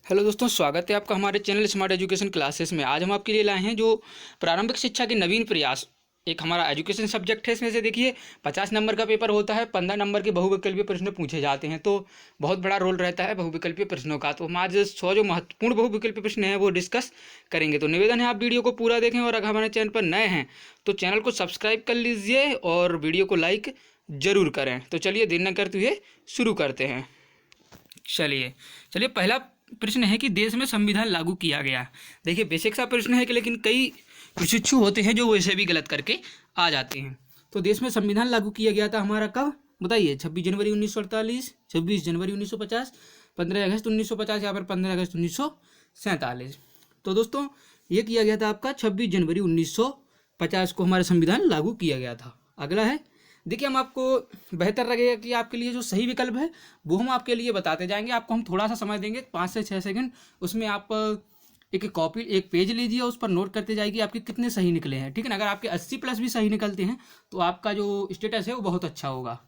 Hello दोस्तों, स्वागत है आपका हमारे चैनल स्मार्ट एजुकेशन क्लासेस में। आज हम आपके लिए लाए हैं जो प्रारंभिक शिक्षा के नवीन प्रयास, एक हमारा एजुकेशन सब्जेक्ट है। इसमें से देखिए 50 नंबर का पेपर होता है, 15 नंबर के बहुविकल्पीय प्रश्न पूछे जाते हैं, तो बहुत बड़ा रोल रहता है बहुविकल्पीय प्रश्नों का। तो हम आज 100 जो महत्वपूर्ण बहुविकल्पीय प्रश्न हैं वो डिस्कस करेंगे। तो निवेदन है आप वीडियो को पूरा देखें, और अगर हमारे चैनल पर नए हैं तो चैनल को सब्सक्राइब कर लीजिए और वीडियो को लाइक जरूर करें। तो चलिए देर न करते हुए शुरू करते हैं। चलिए चलिए पहला प्रश्न है कि देश में संविधान लागू किया गया। देखिए बेसिक सा प्रश्न है कि लेकिन कई प्रशिक्षु होते हैं जो वैसे भी गलत करके आ जाते हैं। तो देश में संविधान लागू किया गया था हमारा कब, बताइए? 26 जनवरी 1948, 26 जनवरी 1950, 15 अगस्त 1950 या फिर 15 अगस्त 1947। तो दोस्तों ये किया गया था आपका 26 जनवरी 1950 को हमारा संविधान लागू किया गया था। अगला है, देखिए हम आपको बेहतर लगेगा कि आपके लिए जो सही विकल्प है वो हम आपके लिए बताते जाएंगे। आपको हम थोड़ा सा समय देंगे, 5 से 6 सेकंड। उसमें आप एक पेज लीजिए, उस पर नोट करते जाइए कि आपके कितने सही निकले हैं, ठीक है ना। अगर आपके 80 प्लस भी सही निकलते हैं तो आपका जो स्टेटस है वो बहुत अच्छा होगा।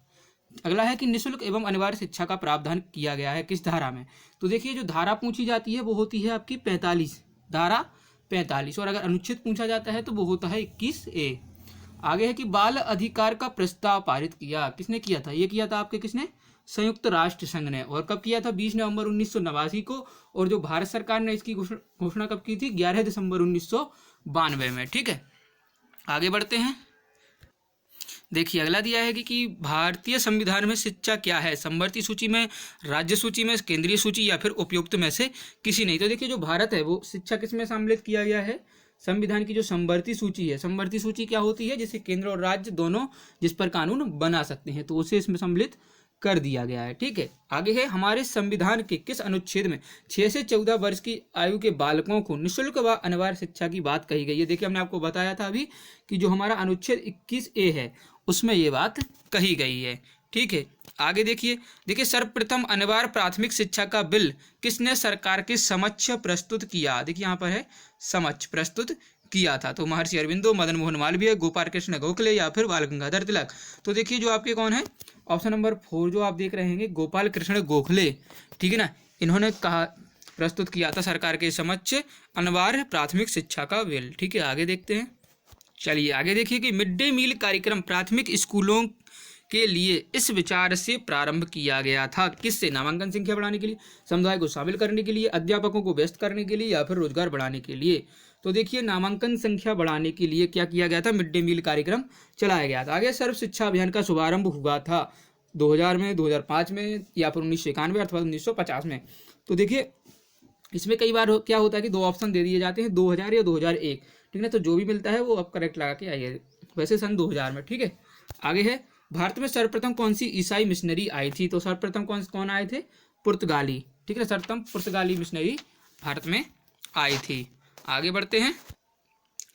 अगला है कि निःशुल्क एवं अनिवार्य शिक्षा का प्रावधान किया गया है किस धारा में। तो देखिए जो धारा पूछी जाती है वो होती है आपकी 45, धारा 45। और अगर अनुच्छेद पूछा जाता है तो वो होता है 21A। आगे है कि बाल अधिकार का प्रस्ताव पारित किया, किसने किया था? ये किया था आपके किसने? संयुक्त राष्ट्र संघ ने। और कब किया था? 20 नवंबर 1989 को। और जो भारत सरकार ने इसकी घोषणा कब की थी? 11 दिसंबर 1992 में, ठीक है। आगे बढ़ते हैं। देखिए अगला दिया है कि भारतीय संविधान में शिक्षा क्या है? समवर्ती सूची में, राज्य सूची में, केंद्रीय सूची या फिर उपयुक्त में से किसी नहीं। तो देखिए जो भारत है वो शिक्षा किस में सम्मिलित किया गया है? संविधान की जो समवर्ती सूची है। समवर्ती सूची क्या होती है? जिसे केंद्र और राज्य दोनों जिस पर कानून बना सकते हैं, तो उसे इसमें सम्मिलित कर दिया गया है, ठीक है। आगे है, हमारे संविधान के किस अनुच्छेद में 6 से 14 वर्ष की आयु के बालकों को निःशुल्क व अनिवार्य शिक्षा की बात कही गई है? देखिए हमने आपको बताया था अभी कि जो हमारा अनुच्छेद 21A है उसमें ये बात कही गई है, ठीक है। आगे देखिए सर्वप्रथम अनिवार्य प्राथमिक शिक्षा का बिल किसने सरकार के समक्ष प्रस्तुत किया? देखिए यहाँ पर है समक्ष प्रस्तुत किया था। तो महर्षि अरविंदो, मदन मोहन मालवीय, गोपाल कृष्ण गोखले या फिर बाल गंगाधर तिलक। तो देखिए जो आपके कौन है, ऑप्शन नंबर 4 जो आप देख रहे हैं, गोपाल कृष्ण गोखले, ठीक है ना। इन्होंने कहा प्रस्तुत किया था सरकार के समक्ष अनिवार्य प्राथमिक शिक्षा का बिल, ठीक है। आगे देखते हैं। चलिए आगे देखिए कि मिड डे मील कार्यक्रम प्राथमिक स्कूलों के लिए इस विचार से प्रारंभ किया गया था, किससे? नामांकन संख्या बढ़ाने के लिए, समुदाय को शामिल करने के लिए, अध्यापकों को व्यस्त करने के लिए या फिर रोजगार बढ़ाने के लिए। तो देखिए नामांकन संख्या बढ़ाने के लिए क्या किया गया था? मिड डे मील कार्यक्रम चलाया गया था। आगे सर्व शिक्षा अभियान का शुभारंभ हुआ था 2000 में, 2005 में या फिर 1991 अथवा 1950 में। तो देखिए इसमें कई बार क्या होता है कि 2 ऑप्शन दे दिए जाते हैं, 2000 या 2001, ठीक है। तो जो भी मिलता है वो आप करेक्ट लगा के आइए, वैसे सन 2000 में, ठीक है। आगे है, भारत में सर्वप्रथम कौन सी ईसाई मिशनरी आई थी? तो सर्वप्रथम कौन आए थे? पुर्तगाली, ठीक है। सर्वप्रथम पुर्तगाली मिशनरी भारत में आई थी। आगे बढ़ते हैं।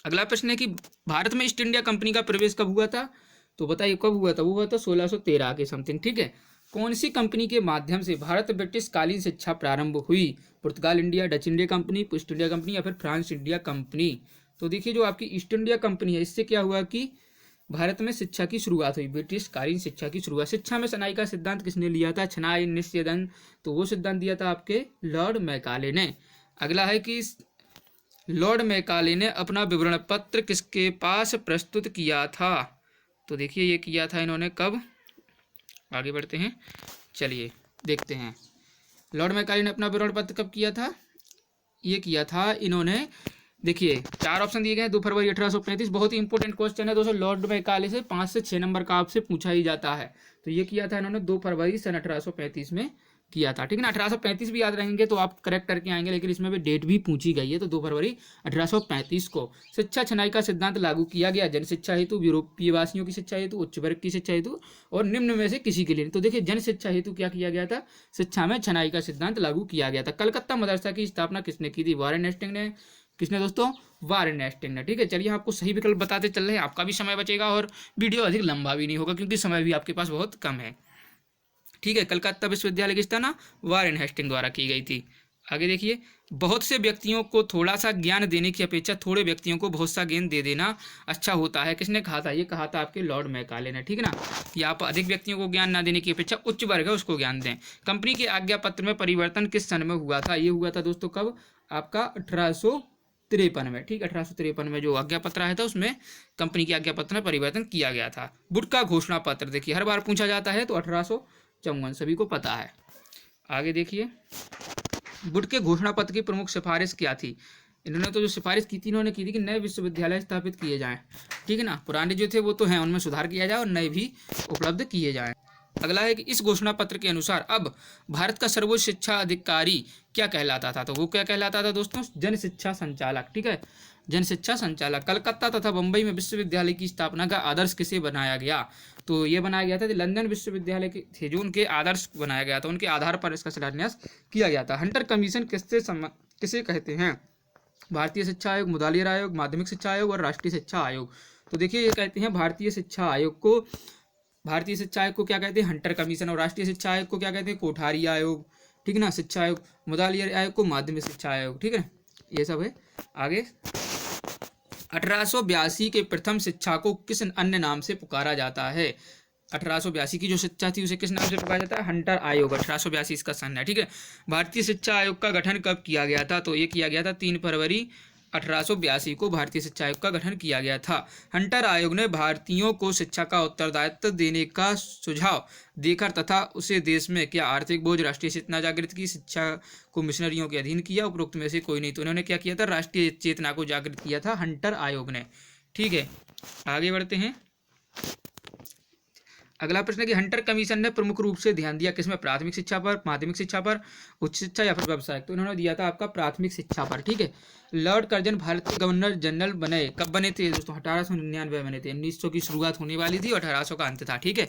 अगला प्रश्न है कि भारत में ईस्ट इंडिया कंपनी का प्रवेश कब हुआ था? तो बताइए कब हुआ था? वो हुआ था 1613 के समथिंग, ठीक है। कौन सी कंपनी के माध्यम से भारत ब्रिटिश कालीन शिक्षा प्रारंभ हुई? पुर्तगाल India, Dutch India company, East India company या फिर फ्रांस इंडिया कंपनी। तो देखिए जो आपकी ईस्ट इंडिया कंपनी है, इससे क्या हुआ कि भारत में शिक्षा की शुरुआत हुई, ब्रिटिश कालीन शिक्षा की शुरुआत। शिक्षा में सनाई का सिद्धांत किसने लिया था? छनाई, निस्यदन। तो वो सिद्धांत दिया था आपके लॉर्ड मैकाले ने। अगला है कि लॉर्ड मैकाले ने अपना विवरण पत्र किसके पास प्रस्तुत किया था? तो देखिए ये किया था इन्होंने कब? आगे बढ़ते हैं, चलिए देखते हैं। लॉर्ड मैकाले ने अपना विवरण पत्र कब किया था? ये किया था इन्होंने, देखिए 4 ऑप्शन दिए गए हैं। 2 फरवरी 1835। बहुत ही इंपॉर्टेंट क्वेश्चन है दोस्तों, लॉर्ड मैकाले से 5 से 6 नंबर का आपसे पूछा ही जाता है। तो ये किया था इन्होंने 2 फरवरी सन 1835 में किया था, ठीक है ना। 1835 भी याद रहेंगे तो आप करेक्ट करके आएंगे, लेकिन इसमें भी डेट भी पूछी गई है। तो 2 फरवरी 1835 को शिक्षा छनाई का सिद्धांत लागू किया गया, जन शिक्षा हेतु, यूरोपीय वासियों की शिक्षा हेतु, उच्च वर्ग की शिक्षा हेतु और निम्न में से किसी के लिए। तो देखिए जन शिक्षा हेतु क्या किया गया था? शिक्षा में छनाई का सिद्धांत लागू किया गया था। कलकत्ता मदरसा की स्थापना किसने की थी? वारेन हेस्टिंग ने। किसने दोस्तों? वारेन हेस्टिंग ने, ठीक है। चलिए आपको सही विकल्प बताते चल रहे हैं, आपका भी समय बचेगा और वीडियो अधिक लंबा भी नहीं होगा क्योंकि समय भी आपके पास बहुत कम है, ठीक है। कलकत्ता विश्वविद्यालय की स्थापना वारेन हेस्टिंग द्वारा की गई थी। आगे देखिए, बहुत से व्यक्तियों को थोड़ा सा ज्ञान देने की अपेक्षा थोड़े व्यक्तियों को बहुत सा ज्ञान दे देना अच्छा होता है। किसने कहा था? ये कहा था आपके लॉर्ड मैकाले ने, ठीक है ना। कि आप अधिक व्यक्तियों को ज्ञान ना देने की अपेक्षा उच्च वर्ग है उसको ज्ञान दें। कंपनी के आज्ञा पत्र में परिवर्तन किस सन में हुआ था? ये हुआ था दोस्तों कब? आपका 1853 में, ठीक, 1853 में जो आज्ञा पत्र आया था उसमें कंपनी के आज्ञा पत्र में परिवर्तन किया गया था। वुड का घोषणा पत्र, देखिए हर बार पूछा जाता है, तो 1854 सभी को पता है। आगे देखिए, वुड के घोषणा पत्र की प्रमुख सिफारिश क्या थी? इन्होंने तो जो सिफारिश की थी, इन्होंने की थी कि नए विश्वविद्यालय स्थापित किए जाएं, ठीक है ना। पुराने जो थे वो तो हैं, उनमें सुधार किया जाए और नए भी उपलब्ध किए जाएं। अगला है कि इस घोषणा पत्र के अनुसार अब भारत का सर्वोच्च शिक्षा अधिकारी क्या कहलाता था? तो वो क्या कहलाता था दोस्तों? जन शिक्षा संचालक, ठीक है, जन शिक्षा संचालक। कलकत्ता तथा बम्बई में विश्वविद्यालय की स्थापना का आदर्श किसे बनाया गया? तो ये बनाया गया था कि लंदन विश्वविद्यालय के थे जो उनके आदर्श बनाया गया था, उनके आधार पर इसका शिलान्यास किया गया था। हंटर कमीशन किसे कहते हैं? भारतीय शिक्षा आयोग, मुदालियर आयोग, माध्यमिक शिक्षा आयोग और राष्ट्रीय शिक्षा आयोग। तो देखिए ये कहते हैं भारतीय शिक्षा आयोग को, भारतीय शिक्षा आयोग को क्या कहते हैं? Hunter commission. और राष्ट्रीय शिक्षा आयोग को क्या कहते हैं? कोठारी आयोग, ठीक है ना। शिक्षा आयोग, मुदालियर आयोग को माध्यमिक शिक्षा आयोग, ठीक है, ये सब है। आगे 1882 के प्रथम शिक्षा को किस अन्य नाम से पुकारा जाता है? 1882 की जो शिक्षा थी उसे किस नाम से पुकारा जाता है? हंटर आयोग। 1882 इसका सन है, ठीक है। भारतीय शिक्षा आयोग का गठन कब किया गया था? तो ये किया गया था 3 फरवरी 1882 को भारतीय शिक्षा आयोग का गठन किया गया था। हंटर आयोग ने भारतीयों को शिक्षा का उत्तरदायित्व देने का सुझाव देकर तथा उसे देश में क्या आर्थिक बोझ, राष्ट्रीय चेतना जागृत की, शिक्षा को मिशनरियों के अधीन किया, उपरोक्त में से कोई नहीं। तो उन्होंने क्या किया था? राष्ट्रीय चेतना को जागृत किया था हंटर आयोग ने, ठीक है। आगे बढ़ते हैं। अगला प्रश्न है कि हंटर कमीशन ने प्रमुख रूप से ध्यान दिया किसमें? प्राथमिक शिक्षा पर, माध्यमिक शिक्षा पर, उच्च शिक्षा या फिर व्यवसाय। तो इन्होंने दिया था आपका प्राथमिक शिक्षा पर, ठीक है। लॉर्ड कर्जन भारत के गवर्नर जनरल बने, कब बने थे दोस्तों? 1899 बने थे। 1900 की शुरुआत होने वाली थी और 1800 का अंत था, ठीक है।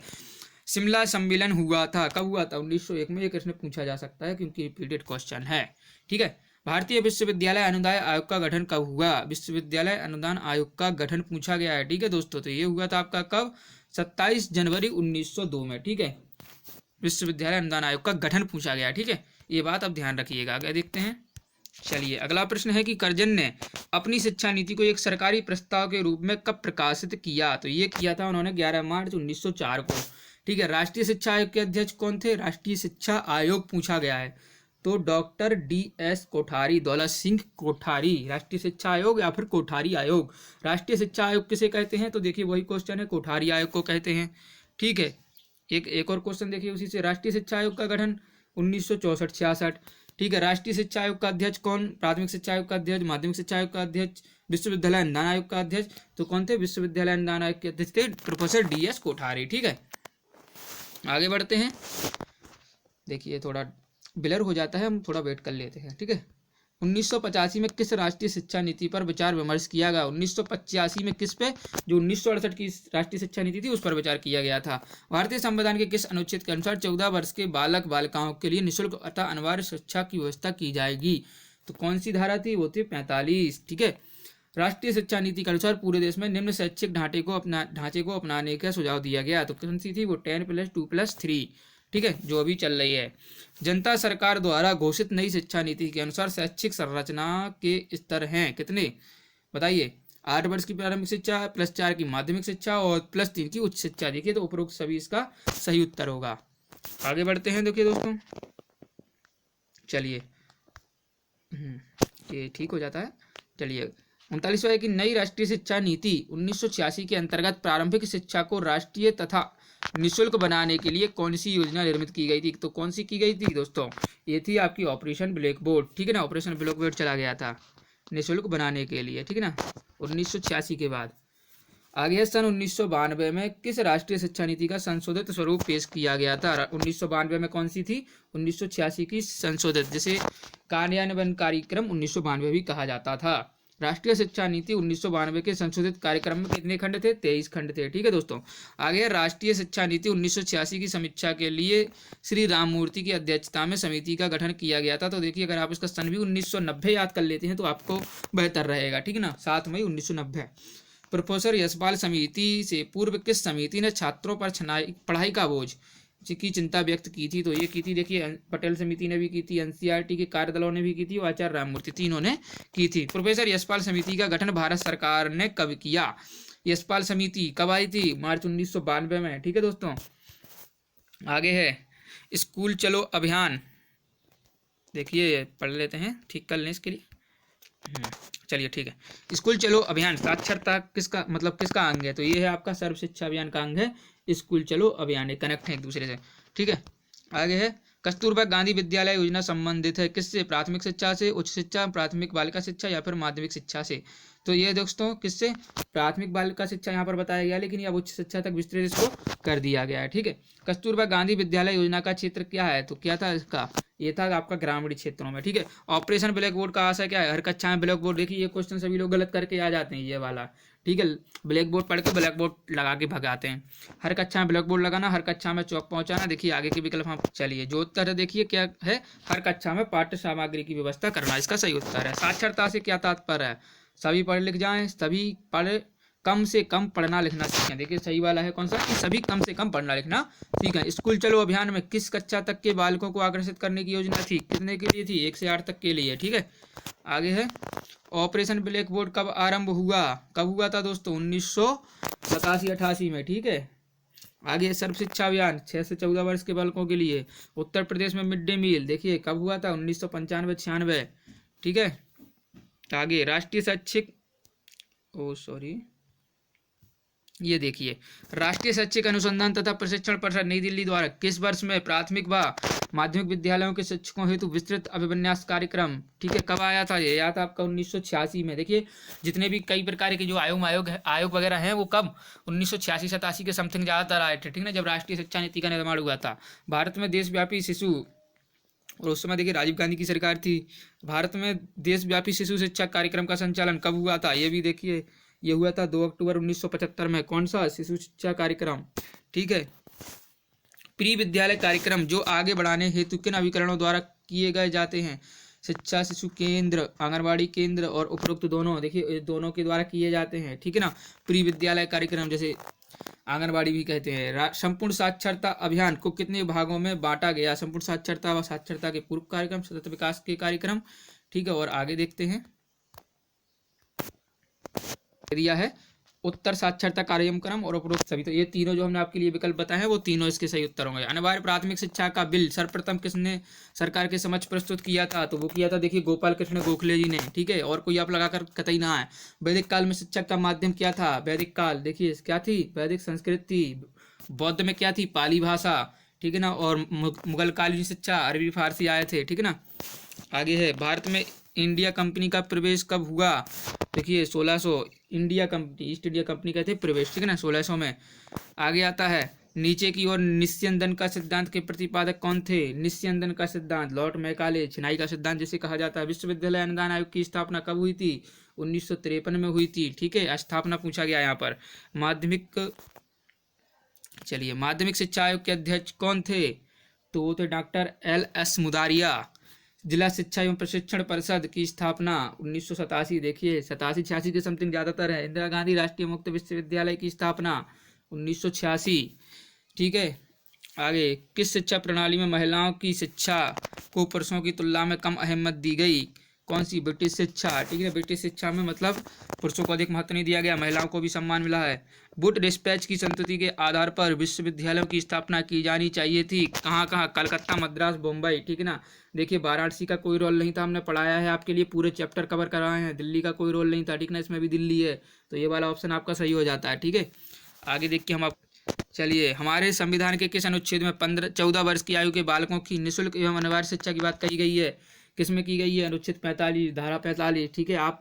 शिमला सम्मेलन हुआ था, कब हुआ था? 1901 में। ये प्रश्न पूछा जा सकता है क्योंकि रिपीटेड क्वेश्चन है, ठीक है। भारतीय विश्वविद्यालय अनुदान आयोग का गठन कब हुआ? विश्वविद्यालय अनुदान आयोग का गठन पूछा गया है, ठीक है दोस्तों। तो ये हुआ था आपका कब? 27 जनवरी 1902 में, ठीक है। विश्वविद्यालय अनुदान आयोग का गठन पूछा गया, ठीक है। ये बात अब ध्यान रखिएगा। आगे देखते हैं। चलिए अगला प्रश्न है कि कर्जन ने अपनी शिक्षा नीति को एक सरकारी प्रस्ताव के रूप में कब प्रकाशित किया? तो ये किया था उन्होंने 11 मार्च 1904 को, ठीक है। राष्ट्रीय शिक्षा आयोग के अध्यक्ष कौन थे? राष्ट्रीय शिक्षा आयोग पूछा गया है तो डॉक्टर DS कोठारी, दौलत सिंह कोठारी। राष्ट्रीय शिक्षा आयोग या फिर कोठारी आयोग। राष्ट्रीय शिक्षा आयोग किसे कहते हैं? तो देखिए वही क्वेश्चन है, कोठारी आयोग को कहते हैं, ठीक है। एक और क्वेश्चन देखिए उसी से। राष्ट्रीय शिक्षा आयोग का गठन 1964-66, ठीक है। राष्ट्रीय शिक्षा आयोग का अध्यक्ष कौन? प्राथमिक शिक्षा आयोग का अध्यक्ष, माध्यमिक शिक्षा आयोग का अध्यक्ष, विश्वविद्यालय अनुदान आयोग का अध्यक्ष। तो कौन थे? विश्वविद्यालय अनुदान आयोग के अध्यक्ष थे प्रोफेसर DS कोठारी, ठीक है। आगे बढ़ते हैं। देखिए थोड़ा ब्लर हो जाता है, हम थोड़ा वेट कर लेते हैं, ठीक है। 1985 में किस राष्ट्रीय शिक्षा नीति पर विचार विमर्श किया गया? 1985 में किस पे? जो 1968 की राष्ट्रीय शिक्षा नीति थी उस पर विचार किया गया था। भारतीय संविधान के किस अनुच्छेद के अनुसार 14 वर्ष के बालक बालिकाओं के लिए निःशुल्क अतः अनिवार्य शिक्षा की व्यवस्था की जाएगी? तो कौन सी धारा थी? वो थी 45, ठीक है। राष्ट्रीय शिक्षा नीति के अनुसार पूरे देश में निम्न शैक्षिक ढांचे को अपनाने का सुझाव दिया गया। तो कौन सी थी? वो 10+2+3, ठीक है, जो अभी चल रही है। जनता सरकार द्वारा घोषित नई शिक्षा नीति के अनुसार शैक्षिक संरचना के स्तर हैं कितने? बताइए। 8 वर्ष की प्रारंभिक शिक्षा, +4 की माध्यमिक शिक्षा और +3 की उच्च शिक्षा। देखिए तो उपरोक्त सभी इसका सही उत्तर होगा। आगे बढ़ते हैं। देखिए दोस्तों, चलिए ये ठीक हो जाता है। चलिए 39वां है कि नई राष्ट्रीय शिक्षा नीति 1986 के अंतर्गत प्रारंभिक शिक्षा को राष्ट्रीय तथा निःशुल्क बनाने के लिए कौन सी योजना निर्मित की गई थी? तो कौन सी की गई थी दोस्तों? ये थी आपकी ऑपरेशन ब्लैक बोर्ड, ठीक है ना। ऑपरेशन ब्लैक बोर्ड चला गया था निःशुल्क बनाने के लिए, ठीक है ना, 1986 के बाद। आगे है सन 1992 में किस राष्ट्रीय शिक्षा नीति का संशोधित स्वरूप पेश किया गया था? 1992 में कौन सी थी? 1986 की संशोधित, जिसे कार्यान्वयन कार्यक्रम 1992 भी कहा जाता था। राष्ट्रीय शिक्षा नीति 1992 के संशोधित कार्यक्रम में कितने खंड थे? 23 खंड थे, ठीक है दोस्तों। आगे राष्ट्रीय शिक्षा नीति 1986 की समीक्षा के लिए श्री राममूर्ति की अध्यक्षता में समिति का गठन किया गया था। तो देखिए अगर आप इसका सन भी 1990 याद कर लेते हैं तो आपको बेहतर रहेगा, ठीक है ना। 7 मई 1990। प्रोफेसर यशपाल समिति से पूर्व किस समिति ने छात्रों पर पढ़ाई का बोझ की चिंता व्यक्त की थी। तो ये की थी, देखिए पटेल समिति ने भी की थी, एनसीईआरटी के कार्यदलों ने भी की थी और आचार्य राममूर्ति, तीनों ने की थी। प्रोफेसर यशपाल समिति का गठन भारत सरकार ने कब किया? यशपाल समिति कब आई थी? मार्च 1992 में। ठीक है दोस्तों, आगे है स्कूल चलो अभियान। देखिए पढ़ लेते हैं, ठीक कर लें इसके लिए। चलिए ठीक है, स्कूल चलो अभियान साक्षरता किसका मतलब किसका अंग है? तो ये है आपका सर्व शिक्षा अभियान का अंग है स्कूल चलो अभियान, ये कनेक्ट है एक दूसरे से। ठीक है, आगे है कस्तूरबा गांधी विद्यालय योजना संबंधित है किससे? प्राथमिक शिक्षा से, उच्च शिक्षा, प्राथमिक बालिका शिक्षा या फिर माध्यमिक शिक्षा से? तो ये दोस्तों किससे? प्राथमिक बालिका शिक्षा यहाँ पर बताया गया, लेकिन अब उच्च शिक्षा तक विस्तृत इसको कर दिया गया है। ठीक है, कस्तूरबा गांधी विद्यालय योजना का क्षेत्र क्या है? तो क्या था इसका? ये था आपका ग्रामीण क्षेत्रों में। ठीक है, ऑपरेशन ब्लैक बोर्ड का आशय क्या है? हर कक्षा में ब्लैक बोर्ड। देखिए ये क्वेश्चन सभी लोग गलत करके आ जाते हैं, ये वाला। ठीक है, ब्लैक बोर्ड पढ़ के ब्लैक बोर्ड लगा के भगाते हैं। हर कक्षा में ब्लैक बोर्ड लगाना, हर कक्षा में चौक पहुंचाना। देखिए आगे के विकल्प हम चलिए, जो उत्तर है देखिए क्या है? हर कक्षा में पाठ्य सामग्री की व्यवस्था करना, इसका सही उत्तर है। साक्षरता से क्या तात्पर्य है? सभी पढ़ लिख जाएं, सभी पढ़ कम से कम पढ़ना लिखना सीखें। देखिए सही वाला है कौन सा? कि सभी कम से कम पढ़ना लिखना सीखें। स्कूल चलो अभियान में किस कक्षा तक के बालकों को आकर्षित करने की योजना थी? कितने के लिए थी? 1 से 8 तक के लिए। ठीक है, आगे है ऑपरेशन ब्लैक बोर्ड कब आरंभ हुआ? कब हुआ था दोस्तों? 1987-88 में। ठीक है, आगे सर्व शिक्षा अभियान 6 से 14 वर्ष के बालकों के लिए। उत्तर प्रदेश में मिड डे मील देखिए कब हुआ था? 1995-96। ठीक है, आगे राष्ट्रीय शैक्षिक ये देखिए राष्ट्रीय शैक्षिक अनुसंधान तथा प्रशिक्षण परिषद नई दिल्ली द्वारा किस वर्ष में प्राथमिक व माध्यमिक विद्यालयों के शिक्षकों हेतु विस्तृत अभिविन्यास कार्यक्रम, ठीक है, कब आया था? ये आया था आपका 1986 में। देखिए जितने भी कई प्रकार के जो आयोग वगैरह हैं वो कब 1986-87 के समथिंग ज़्यादातर आए थे। ठीक है, जब राष्ट्रीय शिक्षा नीति का निर्माण हुआ था। भारत में देशव्यापी शिशु, और उस समय देखिए राजीव गांधी की सरकार थी। भारत में देशव्यापी शिशु शिक्षा कार्यक्रम का संचालन कब हुआ था? ये भी देखिए, ये हुआ था 2 अक्टूबर 1975 में। कौन सा? शिशु शिक्षा कार्यक्रम। ठीक है, प्री विद्यालय कार्यक्रम जो आगे बढ़ाने हेतु किन अभिकरणों द्वारा किए गए जाते हैं? शिक्षा शिशु केंद्र, आंगनबाड़ी केंद्र और उपरोक्त दोनों, देखिए दोनों के द्वारा किए जाते हैं। ठीक है ना, प्री विद्यालय कार्यक्रम जैसे आंगनबाड़ी भी कहते हैं। संपूर्ण साक्षरता अभियान को कितने भागों में बांटा गया? संपूर्ण साक्षरता व साक्षरता के पूर्व कार्यक्रम, सतत विकास के कार्यक्रम। ठीक है, और आगे देखते हैं दिया है उत्तर साक्षरता कार्यक्रम और उपरोक्त सभी। तो ये तीनों जो हमने आपके लिए विकल्प बताए हैं वो तीनों इसके सही उत्तर होंगे। अनिवार्य प्राथमिक शिक्षा का बिल सर्वप्रथम किसने सरकार के समक्ष प्रस्तुत किया था? तो वो किया था देखिए गोपाल कृष्ण गोखले जी ने। ठीक है, और कोई आप लगाकर कतई ना है। वैदिक काल में शिक्षा का माध्यम क्या था? वैदिक काल देखिए क्या थी? वैदिक संस्कृत थी। बौद्ध में क्या थी? पाली भाषा। ठीक है ना, और मुगल कालीन शिक्षा अरबी फारसी आए थे। ठीक है ना, आगे है भारत में इंडिया कंपनी का प्रवेश कब हुआ? देखिए 1600, India company, East India company कहते हैं प्रवेश। ठीक है ना, 1600 में। आगे आता है नीचे की ओर निस्यंदन का सिद्धांत के प्रतिपादक कौन थे? निस्यंदन का सिद्धांत लॉर्ड मैकाले, छिनाई का सिद्धांत जिसे कहा जाता है। विश्वविद्यालय अनुदान आयोग की स्थापना कब हुई थी? 1953 में हुई थी। ठीक है, स्थापना पूछा गया यहाँ पर। माध्यमिक शिक्षा आयोग के अध्यक्ष कौन थे? तो वो थे डॉक्टर LS मुदारिया। जिला शिक्षा एवं प्रशिक्षण परिषद की स्थापना 1987, देखिए 87-86 के समथिंग ज़्यादातर है। इंदिरा गांधी राष्ट्रीय मुक्त विश्वविद्यालय की स्थापना 1986। ठीक है, आगे किस शिक्षा प्रणाली में महिलाओं की शिक्षा को पुरुषों की तुलना में कम अहमियत दी गई? कौन सी? ब्रिटिश शिक्षा। ठीक है, ब्रिटिश शिक्षा में मतलब पुरुषों को अधिक महत्व नहीं दिया गया, महिलाओं को भी सम्मान मिला है। वुड डिस्पैच की संस्तुति के आधार पर विश्वविद्यालयों की स्थापना की जानी चाहिए थी। कहाँ कहाँ? कलकत्ता, मद्रास, मुंबई। ठीक है ना, देखिए वाराणसी का कोई रोल नहीं था, हमने पढ़ाया है आपके लिए, पूरे चैप्टर कवर कराए हैं। दिल्ली का कोई रोल नहीं था। ठीक है ना, इसमें भी दिल्ली है, तो ये वाला ऑप्शन आपका सही हो जाता है। ठीक है, आगे देखिए हम आप चलिए हमारे संविधान के किस अनुच्छेद में 14 वर्ष की आयु के बालकों की निःशुल्क एवं अनिवार्य शिक्षा की बात कही गई है? किसमें की गई है? अनुच्छेद 45, धारा 45। ठीक है, आप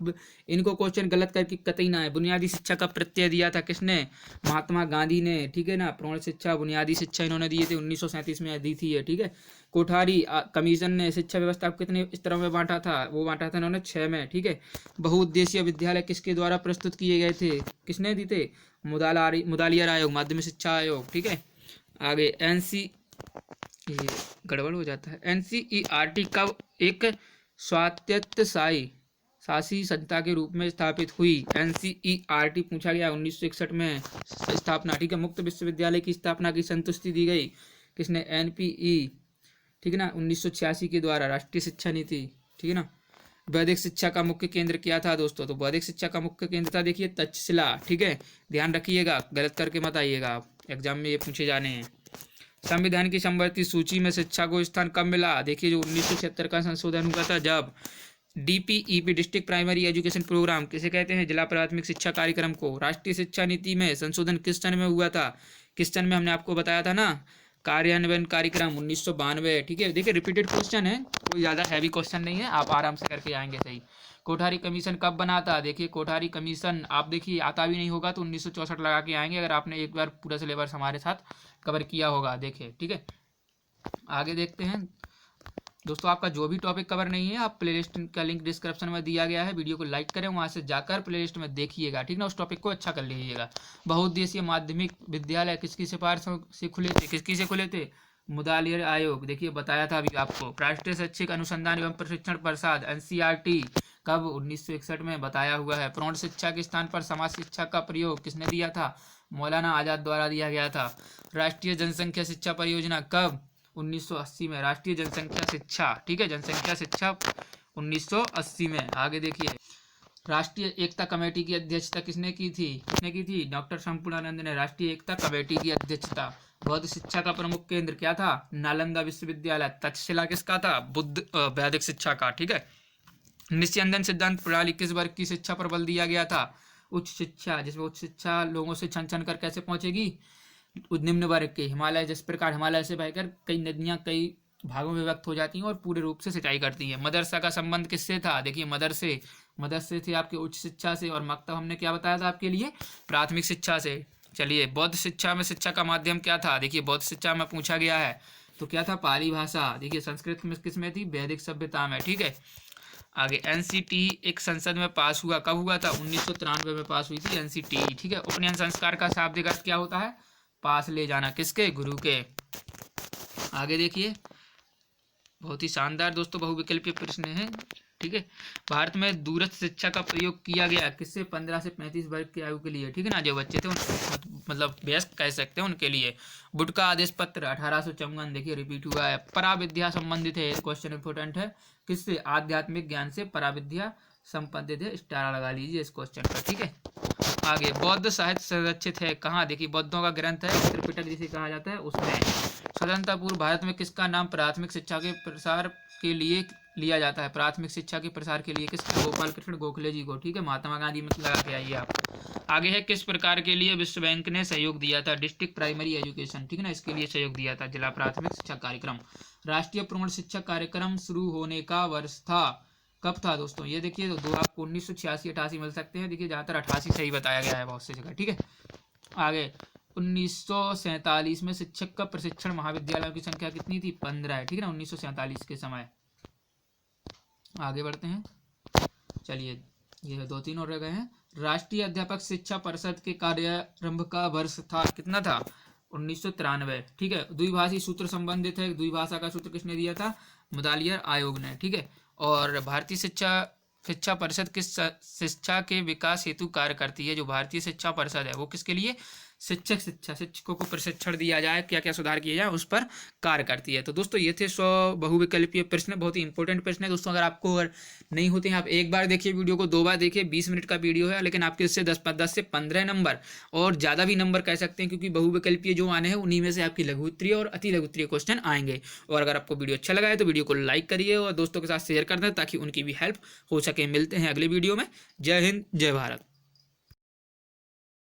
इनको क्वेश्चन गलत करके कतई ना है। बुनियादी शिक्षा का प्रत्यय दिया था किसने? महात्मा गांधी ने। ठीक है ना, प्रौढ़ शिक्षा, बुनियादी शिक्षा इन्होंने दिए थे, 1937 में दी थी ये। ठीक है, कोठारी कमीशन ने शिक्षा व्यवस्था को कितने स्तरों में बांटा था? वो बांटा था इन्होंने 6 में। ठीक है, बहुउद्देशीय विद्यालय किसके द्वारा प्रस्तुत किए गए थे? किसने दी थे? मुदालियार आयोग, माध्यमिक शिक्षा आयोग। ठीक है, आगे ये गड़बड़ हो जाता है। NCERT कब एक शासी संस्था के रूप में स्थापित हुई? NCERT पूछा गया 1961 में स्थापना। ठीक है, मुक्त विश्वविद्यालय की स्थापना की संतुष्टि दी गई किसने, NPE, ठीक है ना, 1986 के द्वारा, राष्ट्रीय शिक्षा नीति, ठीक है ना। वैदिक शिक्षा का मुख्य केंद्र क्या था दोस्तों, तो वैदिक शिक्षा का मुख्य केंद्र था देखिए तक्षशिला, ठीक है, ध्यान रखिएगा, गलत करके मत आइएगा आप, एग्जाम में ये पूछे जाने हैं। संविधान की समवर्ती सूची में शिक्षा को स्थान कब मिला, देखिए जो 1976 का संशोधन हुआ था, जब DPEP district primary education programme किसे कहते हैं, जिला प्राथमिक शिक्षा कार्यक्रम को। राष्ट्रीय शिक्षा नीति में संशोधन किस सन में हुआ था, किस सन में, हमने आपको बताया था ना, कार्यान्वयन कार्यक्रम 1992, ठीक है। देखिए रिपीटेड क्वेश्चन है, कोई ज़्यादा हैवी क्वेश्चन नहीं है, आप आराम से करके आएंगे सही। कोठारी कमीशन कब बना था, देखिए कोठारी कमीशन आप देखिए आता भी नहीं होगा तो 1964 लगा के आएंगे, अगर आपने एक बार पूरा सिलेबस हमारे साथ कवर किया होगा, देखिए, ठीक है। आगे देखते हैं दोस्तों, आपका जो भी टॉपिक कवर नहीं है, आप प्लेलिस्ट का लिंक डिस्क्रिप्शन में दिया गया है, वीडियो को लाइक करें, वहां से जाकर प्लेलिस्ट में देखिएगा, ठीक ना, उस टॉपिक को अच्छा कर लीजिएगा। बहुउद्देशीय माध्यमिक विद्यालय किसकी सिफारिश से खुले थे, किसकी से खुले थे, मुदालियर आयोग, देखिए बताया था अभी आपको। राष्ट्रीय शैक्षिक अनुसंधान एवं प्रशिक्षण परिषद NCERT कब, 1961 में बताया हुआ है। प्रौढ़ शिक्षा के स्थान पर समाज शिक्षा का प्रयोग किसने दिया था, मौलाना आजाद द्वारा दिया गया था। राष्ट्रीय जनसंख्या शिक्षा परियोजना कब, 1980 में, राष्ट्रीय जनसंख्या शिक्षा, ठीक है, जनसंख्या शिक्षा 1980 में। आगे देखिए, राष्ट्रीय एकता कमेटी की अध्यक्षता किसने की थी, डॉक्टर संपूर्णानंद ने राष्ट्रीय एकता कमेटी की अध्यक्षता। बौद्ध शिक्षा का प्रमुख केंद्र क्या था, नालंदा विश्वविद्यालय। तक्षशिला किसका था, बुद्ध वैदिक शिक्षा का, ठीक है। निस्यंदन सिद्धांत प्रणाली किस वर्ग की शिक्षा पर बल दिया गया था, उच्च शिक्षा, जिसमें उच्च शिक्षा लोगों से छन छन कर कैसे पहुंचेगी, निम्न वर्ग के। हिमालय, जिस प्रकार हिमालय से बहकर कई नदियां कई भागों में विभक्त हो जाती हैं और पूरे रूप से सिंचाई करती हैं। मदरसा का संबंध किससे था, देखिए मदरसे थे आपके उच्च शिक्षा से, और मकतब हमने क्या बताया था आपके लिए, प्राथमिक शिक्षा से। चलिए, बौद्ध शिक्षा में शिक्षा का माध्यम क्या था, देखिए बौद्ध शिक्षा में पूछा गया है तो क्या था, पाली भाषा। देखिए संस्कृत में किस में थी, वैदिक सभ्यता में, ठीक है। आगे NCT एक संसद में पास हुआ, कब हुआ था, 1993 में पास हुई थी NCT, ठीक है। उपनयन संस्कार का शाब्दिक अर्थ क्या होता है, पास ले जाना, किसके, गुरु के। आगे देखिए, बहुत ही शानदार दोस्तों बहुविकल्पीय प्रश्न है, ठीक है। भारत में दूरस्थ शिक्षा का प्रयोग किया गया किससे, 15 से 35 वर्ष की आयु के लिए, ठीक है ना, जो बच्चे थे मतलब वयस्क कह सकते हैं उनके लिए। बुड का आदेश पत्र 1854, देखिए रिपीट हुआ है। पराविद्या संबंधित है, क्वेश्चन इंपोर्टेंट है, किससे, आध्यात्मिक ज्ञान से पराविद्या संबंधित है, स्टार लगा लीजिए इस क्वेश्चन पर, ठीक है। आगे, बौद्ध साहित्य संरक्षित है कहाँ, देखिए बौद्धों का ग्रंथ है त्रिपिटक जिसे कहा जाता है, उसमें। स्वतंत्रता पूर्व भारत में किसका नाम प्राथमिक शिक्षा के प्रसार के लिए लिया जाता है, प्राथमिक शिक्षा के प्रसार के लिए किसका, गोपाल कृष्ण गोखले जी को, ठीक है। महात्मा गांधी मत लगा के आइए आप। आगे है, किस प्रकार के लिए विश्व बैंक ने सहयोग दिया था, डिस्ट्रिक्ट प्राइमरी एजुकेशन, ठीक है ना, इसके लिए सहयोग दिया था, जिला प्राथमिक शिक्षा कार्यक्रम। राष्ट्रीय प्रौढ़ शिक्षा कार्यक्रम शुरू होने का वर्ष था, कब था दोस्तों, ये देखिए दो आपको 1986-88 मिल सकते हैं, देखिए ज़्यादातर 88 सही बताया गया है बहुत सी जगह, ठीक है। आगे 1947 में शिक्षक का प्रशिक्षण महाविद्यालयों की संख्या कितनी थी, 15 है, ठीक है ना, 1947 के समय। आगे बढ़ते हैं, चलिए ये 2-3 और रह गए हैं। राष्ट्रीय अध्यापक शिक्षा परिषद के कार्यारंभ का वर्ष था, कितना था, 1993, ठीक है। द्विभाषी सूत्र संबंधित है, द्विभाषा का सूत्र किसने दिया था, मुदालियर आयोग ने, ठीक है। और भारतीय शिक्षा परिषद किस शिक्षा के विकास हेतु कार्य करती है, जो भारतीय शिक्षा परिषद है वो किसके लिए, शिक्षकों को प्रशिक्षण दिया जाए, क्या क्या सुधार किया जाए उस पर कार्य करती है। तो दोस्तों ये थे 100 बहुविकल्पीय प्रश्न, बहुत ही इंपॉर्टेंट प्रश्न है दोस्तों। अगर आपको नहीं होते हैं, आप एक बार देखिए वीडियो को, 2 बार देखिए, 20 मिनट का वीडियो है, लेकिन आपके इससे 10 से 15 नंबर और ज़्यादा भी नंबर कह सकते हैं, क्योंकि बहुविकल्पीय जो आने हैं उन्हीं में से आपकी लघु उत्तरीय और अति लघु उत्तरीय क्वेश्चन आएंगे। और अगर आपको वीडियो अच्छा लगा है तो वीडियो को लाइक करिए और दोस्तों के साथ शेयर कर दें ताकि उनकी भी हेल्प हो सके। मिलते हैं अगले वीडियो में। जय हिंद, जय भारत।